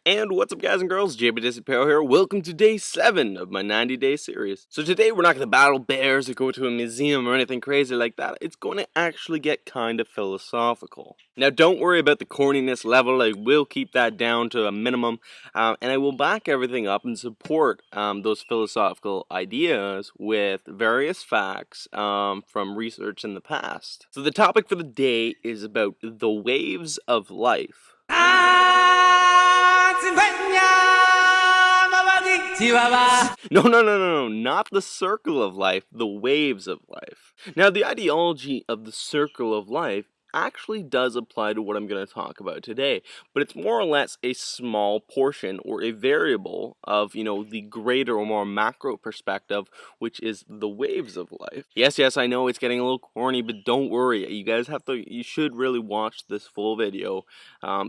And what's up, guys and girls, JBDisapparel here. Welcome to day 7 of my 90-day series. So today we're not going to battle bears or go to a museum or anything crazy like that. It's going to actually get kind of philosophical. Now don't worry about the corniness level, I will keep that down to a minimum, and I will back everything up and support those philosophical ideas with various facts from research in the past. So the topic for the day is about the waves of life. No, not the circle of life, the waves of life. Now, the ideology of the circle of life actually does apply to what I'm going to talk about today, but it's more or less a small portion or a variable of, the greater or more macro perspective, which is the waves of life. Yes, I know it's getting a little corny, but don't worry. You should really watch this full video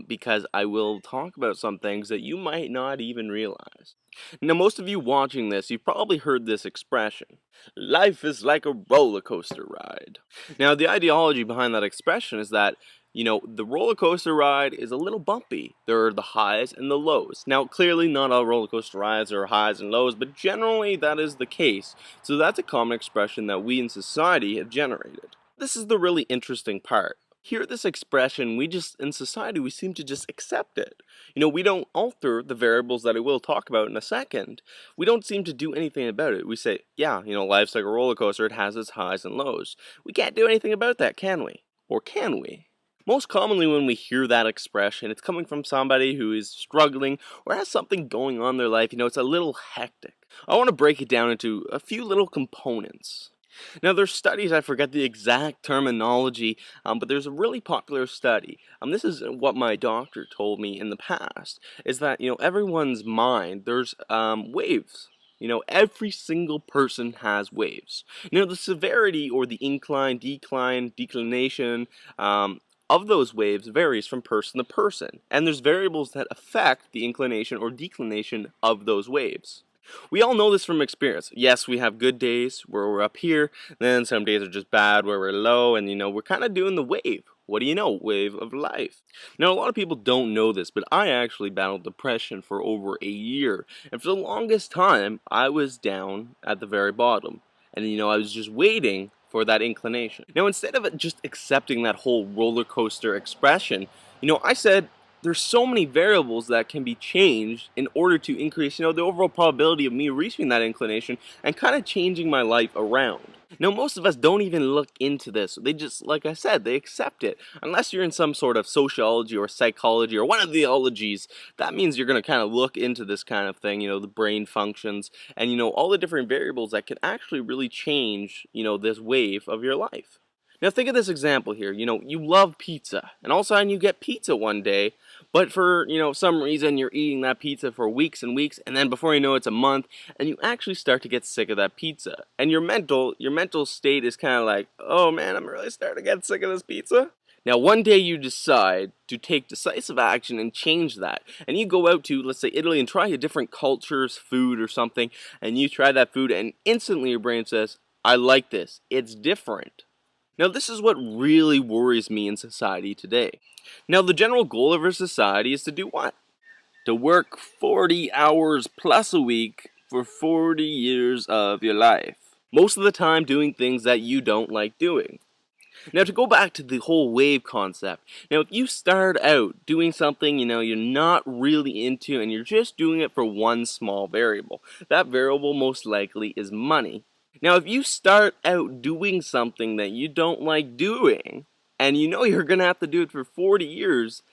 because I will talk about some things that you might not even realize. Now, most of you watching this, you've probably heard this expression, life is like a roller coaster ride. Now, the ideology behind that expression is that, the roller coaster ride is a little bumpy. There are the highs and the lows. Now, clearly not all roller coaster rides are highs and lows, but generally that is the case. So that's a common expression that we in society have generated. This is the really interesting part. Hear this expression, in society, we seem to just accept it. We don't alter the variables that I will talk about in a second. We don't seem to do anything about it. We say, yeah, life's like a roller coaster, it has its highs and lows. We can't do anything about that, can we? Or can we? Most commonly when we hear that expression, it's coming from somebody who is struggling or has something going on in their life, it's a little hectic. I want to break it down into a few little components. Now, there's studies, I forget the exact terminology, but there's a really popular study. This is what my doctor told me in the past, is that, everyone's mind, there's waves. Every single person has waves. The severity or the incline, decline, declination, of those waves varies from person to person, and there's variables that affect the inclination or declination of those waves. We all know this from experience. Yes, we have good days where we're up here, then some days are just bad where we're low, and we're kind of doing the wave. What do you know? Wave of life. Now, a lot of people don't know this, but I actually battled depression for over a year, and for the longest time, I was down at the very bottom, and I was just waiting for that inclination. Now, instead of just accepting that whole roller coaster expression, I said, there's so many variables that can be changed in order to increase, the overall probability of me reaching that inclination and kind of changing my life around. Now, most of us don't even look into this. They just, like I said, they accept it. Unless you're in some sort of sociology or psychology or one of the ologies, that means you're going to kind of look into this kind of thing, the brain functions and, all the different variables that can actually really change, this wave of your life. Now think of this example here, you love pizza, and all of a sudden you get pizza one day, but for, some reason you're eating that pizza for weeks and weeks, and then before you know it's a month, and you actually start to get sick of that pizza. And your mental state is kind of like, oh man, I'm really starting to get sick of this pizza. Now one day you decide to take decisive action and change that, and you go out to, let's say, Italy and try a different culture's food or something, and you try that food and instantly your brain says, I like this, it's different. Now, this is what really worries me in society today. Now, the general goal of our society is to do what? To work 40 hours plus a week for 40 years of your life. Most of the time doing things that you don't like doing. Now, to go back to the whole wave concept, now if you start out doing something, you're not really into and you're just doing it for one small variable, that variable most likely is money. Now, if you start out doing something that you don't like doing, and you're going to have to do it for 40 years,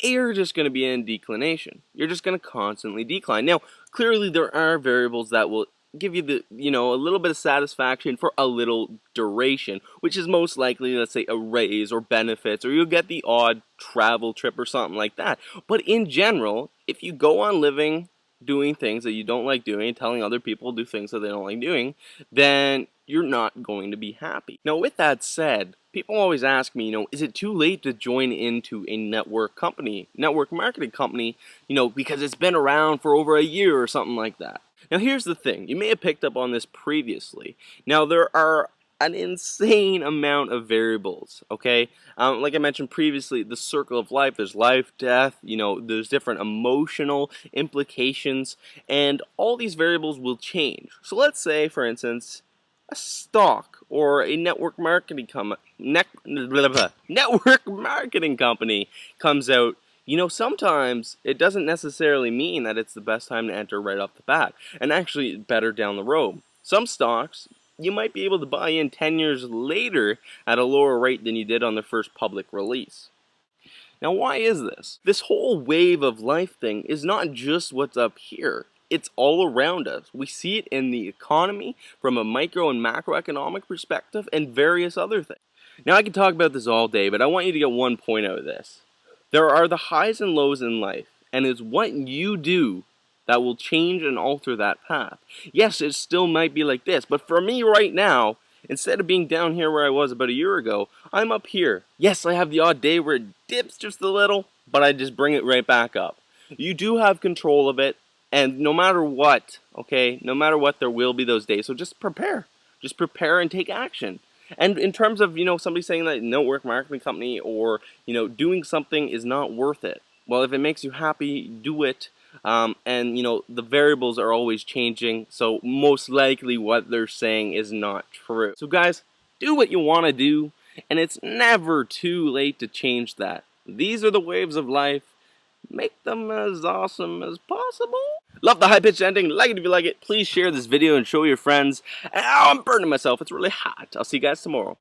you're just going to be in declination. You're just going to constantly decline. Now, clearly there are variables that will give you a little bit of satisfaction for a little duration, which is most likely, let's say, a raise or benefits, or you'll get the odd travel trip or something like that. But in general, if you go on living doing things that you don't like doing, telling other people to do things that they don't like doing, then you're not going to be happy. Now, with that said, people always ask me, is it too late to join into a network marketing company, because it's been around for over a year or something like that. Now, here's the thing. You may have picked up on this previously. Now, there are an insane amount of variables, okay? Like I mentioned previously, the circle of life, there's life, death, there's different emotional implications, and all these variables will change. So let's say, for instance, a stock or a network marketing company comes out. Sometimes it doesn't necessarily mean that it's the best time to enter right off the bat, and actually better down the road. Some stocks you might be able to buy in 10 years later at a lower rate than you did on their first public release. Now, why is this? This whole wave of life thing is not just what's up here. It's all around us. We see it in the economy from a micro and macroeconomic perspective and various other things. Now, I could talk about this all day, but I want you to get one point out of this. There are the highs and lows in life, and it's what you do that will change and alter that path. Yes, it still might be like this, but for me right now, instead of being down here where I was about a year ago, I'm up here. Yes, I have the odd day where it dips just a little, but I just bring it right back up. You do have control of it, and no matter what, okay, no matter what, there will be those days. So just prepare. Just prepare and take action. And in terms of, somebody saying that network marketing company or, doing something is not worth it. Well, if it makes you happy, do it. And the variables are always changing, so most likely what they're saying is not true. So guys, do what you want to do, and it's never too late to change that. These are the waves of life. Make them as awesome as possible. Love the high-pitched ending. Like it if you like it. Please share this video and show your friends. And I'm burning myself. It's really hot. I'll see you guys tomorrow.